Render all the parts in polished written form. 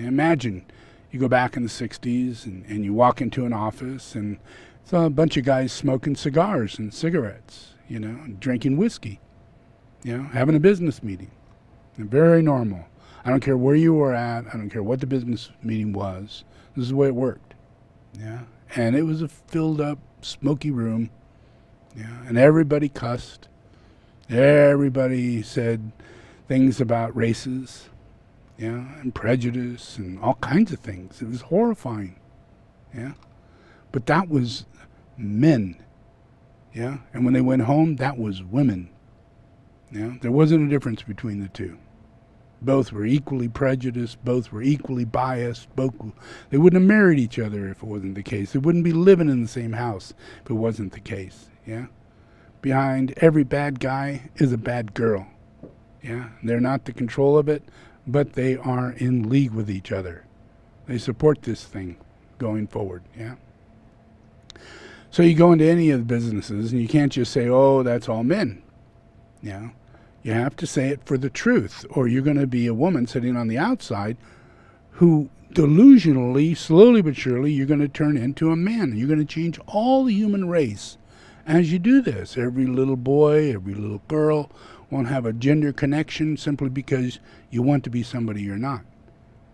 Imagine you go back in the 60s and you walk into an office and it's a bunch of guys smoking cigars and cigarettes, and drinking whiskey, having a business meeting. And very normal. I don't care where you were at. I don't care what the business meeting was. This is the way it worked. Yeah. And it was a filled up, smoky room. Yeah. And everybody cussed. Everybody said things about races, and prejudice and all kinds of things. It was horrifying. Yeah. But that was men. Yeah. And when they went home, that was women. Yeah. There wasn't a difference between the two. Both were equally prejudiced. Both were equally biased. They wouldn't have married each other if it wasn't the case. They wouldn't be living in the same house if it wasn't the case. Yeah. Behind every bad guy is a bad girl. Yeah. They're not the control of it, but they are in league with each other. They support this thing going forward. Yeah. So you go into any of the businesses and you can't just say, oh, that's all men. Yeah. You have to say it for the truth, or you're going to be a woman sitting on the outside who delusionally, slowly but surely, you're going to turn into a man. You're going to change all the human race as you do this. Every little boy, every little girl won't have a gender connection simply because you want to be somebody you're not.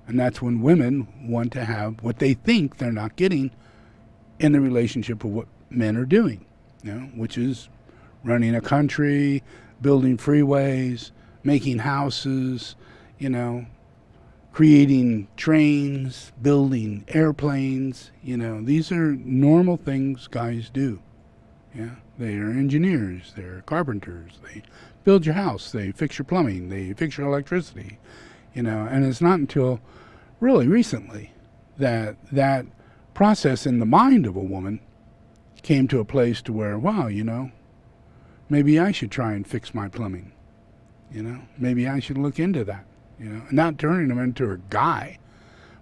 And that's when women want to have what they think they're not getting in the relationship of what men are doing, which is running a country, building freeways, making houses, creating trains, building airplanes. These are normal things guys do. Yeah, they are engineers, they're carpenters, they build your house, they fix your plumbing, they fix your electricity, and it's not until really recently that that process in the mind of a woman came to a place to where, wow, maybe I should try and fix my plumbing. Maybe I should look into that. Not turning them into a guy,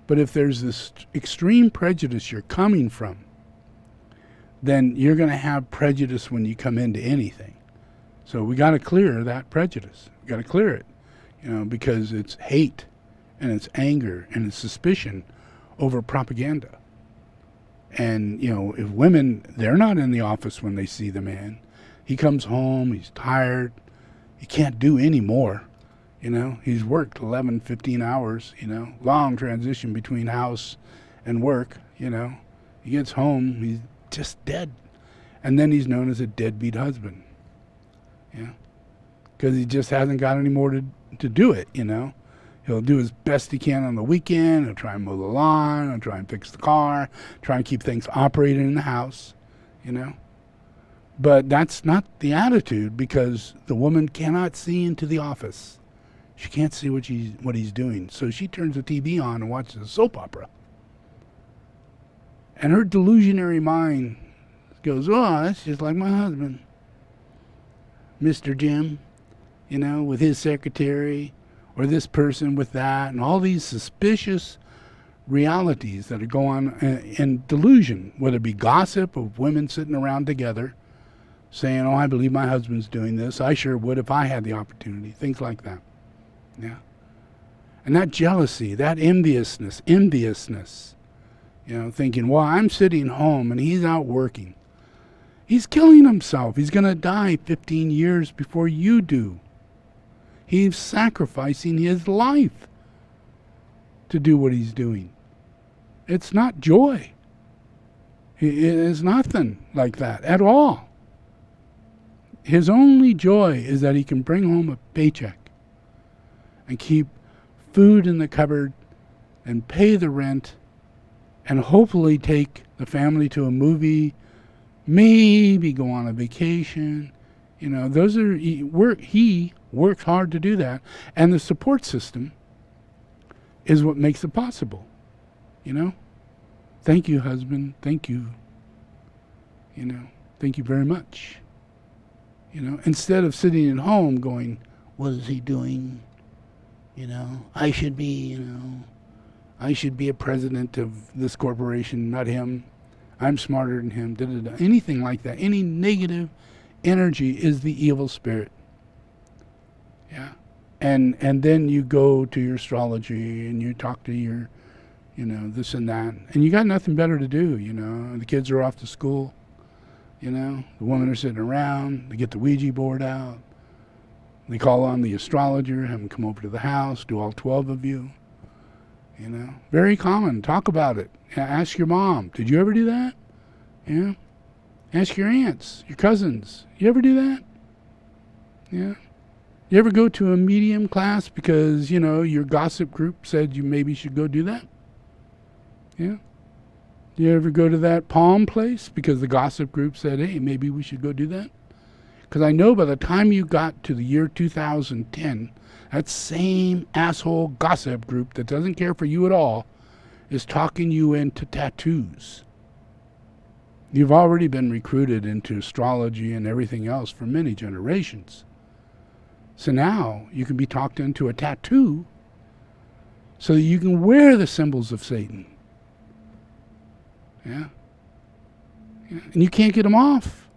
but if there's this extreme prejudice you're coming from, then you're going to have prejudice when you come into anything. So we got to clear that prejudice. We got to clear it, because it's hate and it's anger and it's suspicion over propaganda. And, if women, they're not in the office when they see the man. He comes home, he's tired, he can't do any more. He's worked 11, 15 hours, long transition between house and work, He gets home, he's just dead. And then he's known as a deadbeat husband. Yeah. Because he just hasn't got any more to do it, He'll do his best he can on the weekend. He'll try and mow the lawn. He'll try and fix the car. Try and keep things operating in the house, But that's not the attitude, because the woman cannot see into the office. She can't see what he's doing. So she turns the TV on and watches a soap opera. And her delusionary mind goes, oh, that's just like my husband, Mr. Jim, with his secretary, or this person with that, and all these suspicious realities that are going on in delusion, whether it be gossip of women sitting around together saying, oh, I believe my husband's doing this. I sure would if I had the opportunity. Things like that. Yeah. And that jealousy, that enviousness, thinking, well, I'm sitting home and he's out working. He's killing himself. He's going to die 15 years before you do. He's sacrificing his life to do what he's doing. It's not joy. It is nothing like that at all. His only joy is that he can bring home a paycheck and keep food in the cupboard and pay the rent and hopefully take the family to a movie, maybe go on a vacation. Those are he works hard to do that. And the support system is what makes it possible. Thank you, husband. Thank you. Thank you very much. Instead of sitting at home going, what is he doing? I should be, I should be a president of this corporation, not him. I'm smarter than him. Da-da-da. Anything like that. Any negative energy is the evil spirit. Yeah. and then you go to your astrology and you talk to your, this and that, and you got nothing better to do, and the kids are off to school, the women are sitting around, they get the Ouija board out, they call on the astrologer, have them come over to the house, do all 12 of you, very common. Talk about it. Ask your mom, did you ever do that? Yeah. Ask your aunts, your cousins, you ever do that? Yeah. You ever go to a medium class because, your gossip group said you maybe should go do that? Yeah. You ever go to that palm place because the gossip group said, hey, maybe we should go do that? Because I know by the time you got to the year 2010, that same asshole gossip group that doesn't care for you at all is talking you into tattoos. You've already been recruited into astrology and everything else for many generations. So now you can be talked into a tattoo so that you can wear the symbols of Satan. Yeah. And you can't get them off.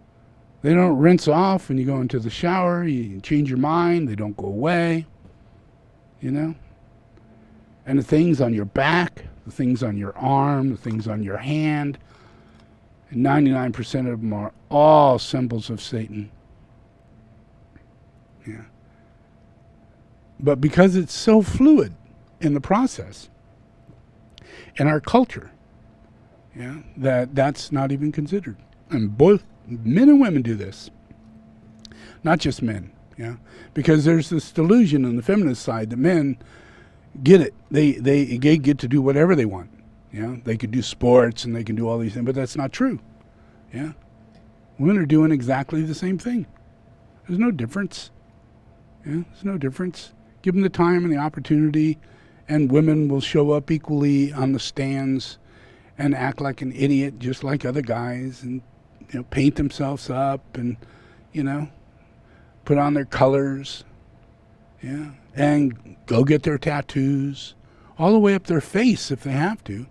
They don't rinse off when you go into the shower. You change your mind. They don't go away. And the things on your back, the things on your arm, the things on your hand, and 99% of them are all symbols of Satan. Yeah. But because it's so fluid in the process, in our culture, that's not even considered. And both men and women do this. Not just men, because there's this delusion on the feminist side that men get it. They get to do whatever they want. They could do sports and they can do all these things, but that's not true. Women are doing exactly the same thing. There's no difference. There's no difference. Give them the time and the opportunity, and women will show up equally on the stands and act like an idiot just like other guys, and paint themselves up and put on their colors, and go get their tattoos all the way up their face if they have to.